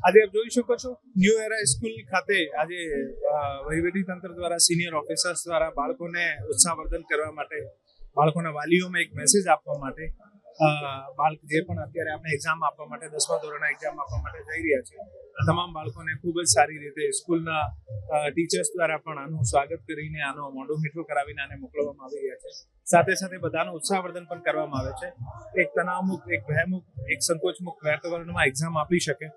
આજે આપ જોઈ શકો છો ન્યૂ એરા સ્કૂલ ખાતે આજે વહીવટી તંત્ર દ્વારા સિનિયર ઓફિસર્સ દ્વારા બાળકોને ઉત્સાહવર્ધન કરવા માટે બાળકોના વાલીઓમાં એક મેસેજ આપવા માટે બાળક જે પણ અત્યારે આપણે એક્ઝામ આપવા માટે 10મા ધોરણના એક્ઝામ આપવા માટે જઈ રહ્યા છે તમામ બાળકોને ખૂબ જ સારી રીતે સ્કૂલના ટીચર્સ દ્વારા પણ આનું સ્વાગત કરીને આનો મોઢું મીઠું કરાવીને આને મોકલવામાં આવી રહ્યા છે. સાથે સાથે બધાનું ઉત્સાહવર્ધન પણ કરવામાં આવે છે. એક તણાવમુક્ત, એક ભયમુક્ત, એક સંકોચમુક્ત વાતાવરણમાં એક્ઝામ આપી શકે.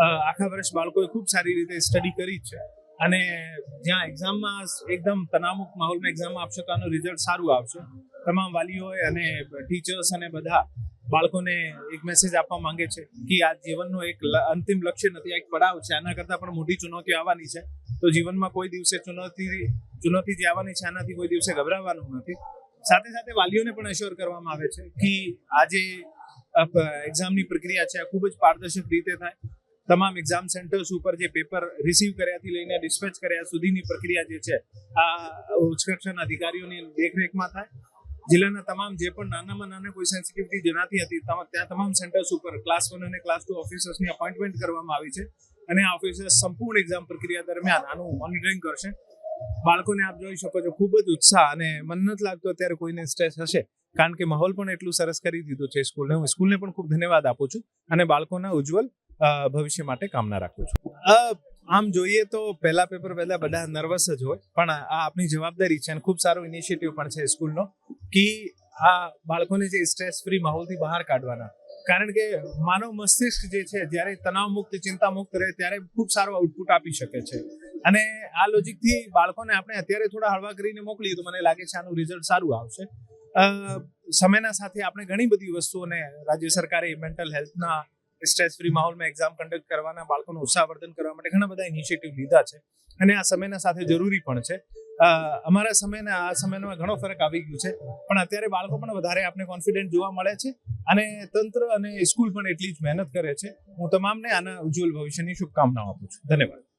આખા વર્ષ બાળકોએ ખૂબ સારી રીતે સ્ટડી કરી છે અને જ્યાં એક્ઝામમાં એકદમ તણાવમુક્ત માહોલમાં એક્ઝામ આપશે તો આનું રિઝલ્ટ સારું આવશે. તમામ વાલીઓએ અને ટીચર્સ અને બધા બાળકોને એક મેસેજ આપવા માંગે છે કે આ જીવનનો એક અંતિમ લક્ષ્ય નથી, આ એક પડાવ છે. આના કરતાં પણ મોટી ચુનૌતીઓ આવવાની છે. તો જીવનમાં કોઈ દિવસે ચુનૌતી જે આવવાની છે આનાથી કોઈ દિવસે ગભરાવાનું નથી. સાથે સાથે વાલીઓને પણ એશ્યોર કરવામાં આવે છે કે આજે એક્ઝામની પ્રક્રિયા છે આ ખૂબ જ પારદર્શક રીતે થાય. તમામ એક્ઝામ સેન્ટર્સ ઉપર જે પેપર રિસીવ કર્યાથી લઈને ડિસ્પેચ કર્યા સુધીની પ્રક્રિયા જે છે આ ઉચ્ચ કક્ષાના અધિકારીઓની દેખરેખમાં થાય. જિલ્લાના તમામ જે પણ નાનામાં નાના કોઈ સેન્સિટિવિટી જણાતી હતી ત્યાં તમામ સેન્ટર્સ ઉપર ક્લાસ 1 અને ક્લાસ 2 ઓફિસર્સની અપોઇન્ટમેન્ટ કરવામાં આવી છે અને આ ઓફિસર્સ સંપૂર્ણ એક્ઝામ પ્રક્રિયા દરમિયાન આનું મોનિટરિંગ કરશે. બાળકોને આપ જોઈ શકો છો ખૂબ જ ઉત્સાહ અને મન નથી લાગતો અત્યારે કોઈને સ્ટ્રેસ હશે કારણ કે માહોલ પણ એટલું સરસ કરી દીધું છે સ્કૂલને. હું સ્કૂલને પણ ખૂબ ધન્યવાદ આપું છું અને બાળકોના ઉજ્જવલ ભવિષ્ય માટે કામના રાખું છું. આમ જોઈએ તો પહેલા પેપર પહેલા બધા નર્વસ જ હોય પણ આ આપણી જવાબદારી છે અને ખૂબ સારો ઇનિશિયેટિવ પણ છે સ્કૂલનો કે આ બાળકોને જે સ્ટ્રેસ ફ્રી માહોલથી બહાર કાઢવાના. કારણ કે માનવ મસ્તિષ્ક જે છે જ્યારે તણાવ મુક્ત, ચિંતા મુક્ત રહે ત્યારે ખૂબ સારો આઉટપુટ આપી શકે છે અને આ લોજિકથી બાળકોને આપણે અત્યારે થોડા હળવા કરીને મોકલીએ તો મને લાગે છે આનું રિઝલ્ટ સારું આવશે. સમયના સાથે આપણે ઘણી બધી વસ્તુઓને રાજ્ય સરકારે મેન્ટલ હેલ્થના સ્ટ્રેસ ફ્રી માહોલમાં એક્ઝામ કન્ડક્ટ કરવાના, બાળકોનું ઉત્સાહવર્ધન કરવા માટે ઘણા બધા ઇનિશિયેટિવ લીધા છે અને આ સમયના સાથે જરૂરી પણ છે. અમારા સમયના આ સમયમાં ઘણો ફરક આવી ગયો છે પણ અત્યારે બાળકો પણ વધારે આપણે કોન્ફિડન્ટ જોવા મળે છે અને તંત્ર અને સ્કૂલ પણ એટલી જ મહેનત કરે છે. હું તમામને આના ઉજ્જવલ ભવિષ્યની શુભકામનાઓ આપું છું. ધન્યવાદ.